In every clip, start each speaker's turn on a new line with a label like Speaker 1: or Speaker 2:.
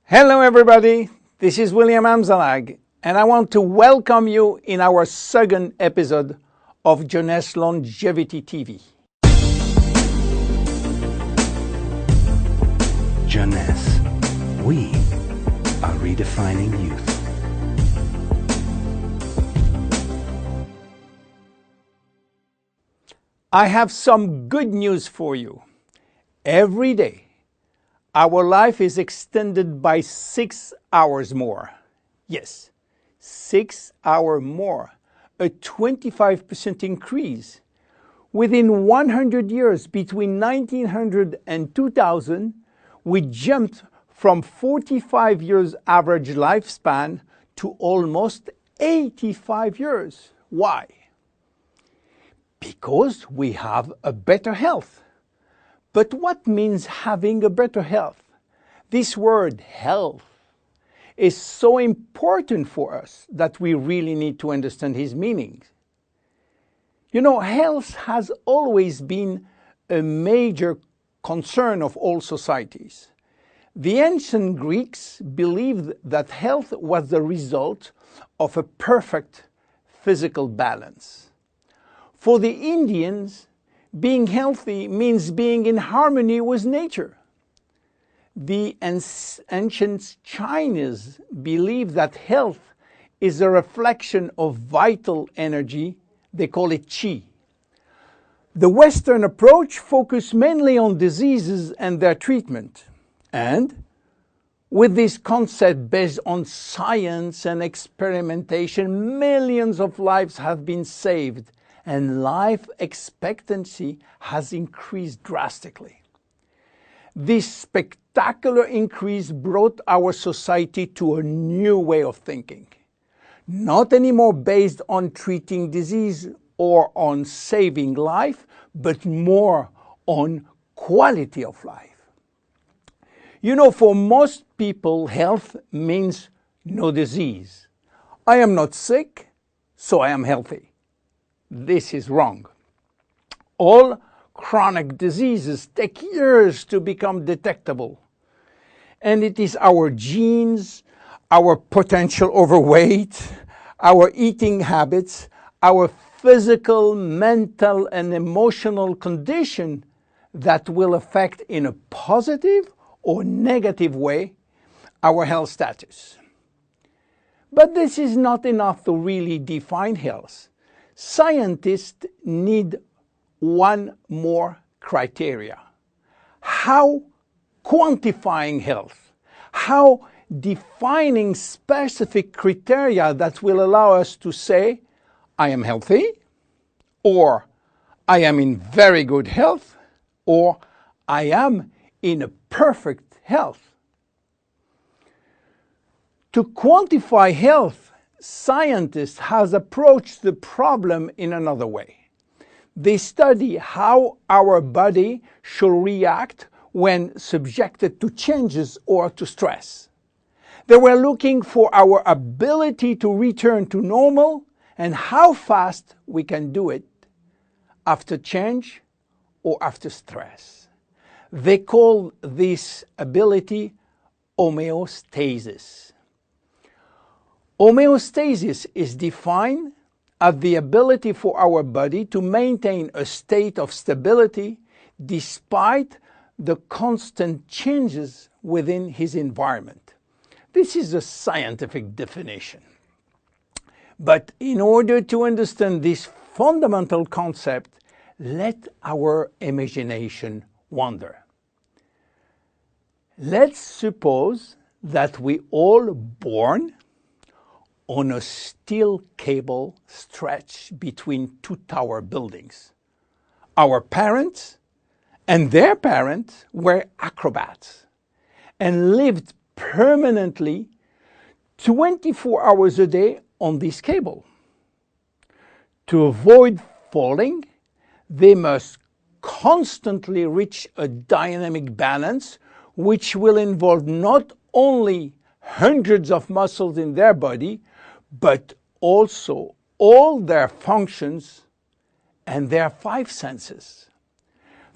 Speaker 1: Hello everybody, this is William Amzalag, and I want to welcome you in our second episode of Jeunesse Longevity TV.
Speaker 2: Jeunesse, we are redefining youth.
Speaker 1: I have some good news for you. Every day, our life is extended by 6 hours more. Yes, 6 hours more, a 25% increase. Within 100 years, between 1900 and 2000, we jumped from 45 years average lifespan to almost 85 years. Why? Because we have a better health. But what means having a better health? This word health is so important for us that we really need to understand his meaning. You know, health has always been a major concern of all societies. The ancient Greeks believed that health was the result of a perfect physical balance. For the Indians, being healthy means being in harmony with nature. The ancient Chinese believed that health is a reflection of vital energy. They call it qi. The Western approach focused mainly on diseases and their treatment. And with this concept based on science and experimentation, millions of lives have been saved and life expectancy has increased drastically. This spectacular increase brought our society to a new way of thinking, not anymore based on treating disease or on saving life, but more on quality of life. You know, for most people, health means no disease. I am not sick, so I am healthy. This is wrong. All chronic diseases take years to become detectable. And it is our genes, our potential overweight, our eating habits, our physical, mental, and emotional condition that will affect in a positive or negative way our health status. But this is not enough to really define health. Scientists need one more criteria. How quantifying health, how defining specific criteria that will allow us to say, I am healthy, or I am in very good health, or I am in a perfect health. To quantify health, scientists have approached the problem in another way. They study how our body should react when subjected to changes or to stress. They were looking for our ability to return to normal and how fast we can do it after change or after stress. They call this ability homeostasis. Homeostasis is defined as the ability for our body to maintain a state of stability despite the constant changes within his environment. This is a scientific definition. But in order to understand this fundamental concept, let our imagination wander. Let's suppose that we all born on a steel cable stretched between two tower buildings. Our parents and their parents were acrobats and lived permanently 24 hours a day on this cable. To avoid falling, they must constantly reach a dynamic balance, which will involve not only hundreds of muscles in their body, but also all their functions and their 5 senses.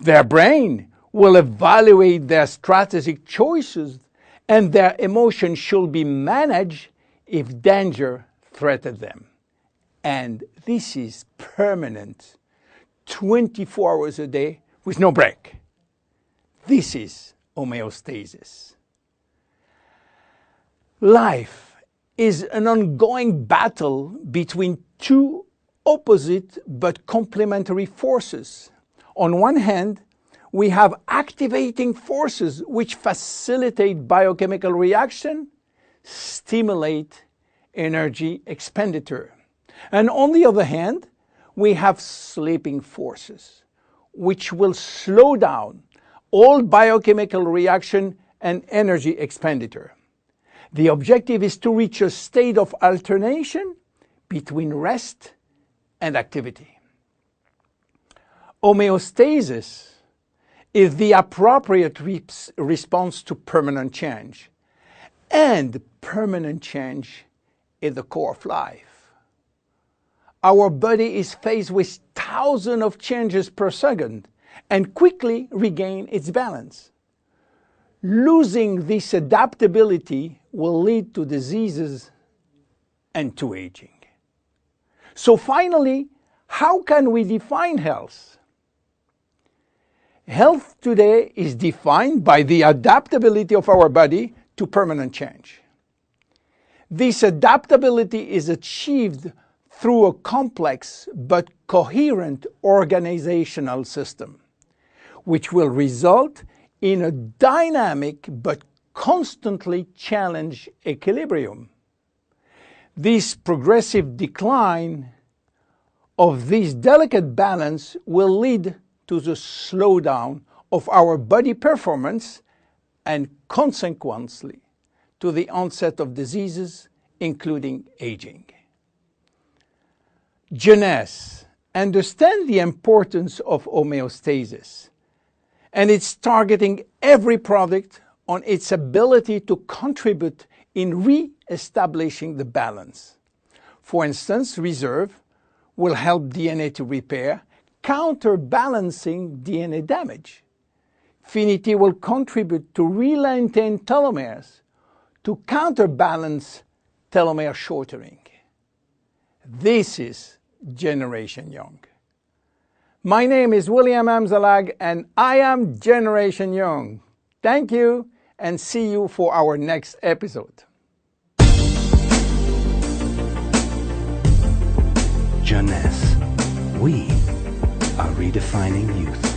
Speaker 1: Their brain will evaluate their strategic choices and their emotions should be managed if danger threatens them. And this is permanent, 24 hours a day with no break. This is homeostasis. Life is an ongoing battle between two opposite but complementary forces. On one hand, we have activating forces which facilitate biochemical reaction, stimulate energy expenditure. And on the other hand, we have sleeping forces which will slow down all biochemical reaction and energy expenditure. The objective is to reach a state of alternation between rest and activity. Homeostasis is the appropriate response to permanent change. And permanent change is the core of life. Our body is faced with thousands of changes per second and quickly regains its balance. Losing this adaptability will lead to diseases and to aging. So finally, how can we define health? Health today is defined by the adaptability of our body to permanent change. This adaptability is achieved through a complex but coherent organizational system, which will result in a dynamic but constantly challenged equilibrium. This progressive decline of this delicate balance will lead to the slowdown of our body performance and consequently to the onset of diseases, including aging. Jeunesse understands the importance of homeostasis, and it's targeting every product on its ability to contribute in re-establishing the balance. For instance, Reserve will help DNA to repair, counterbalancing DNA damage. Finity will contribute to re-lengthen telomeres to counterbalance telomere shortening. This is Generation Young. My name is William Amzalag and I am Generation Young. Thank you and see you for our next episode.
Speaker 2: Jeunesse. We are redefining youth.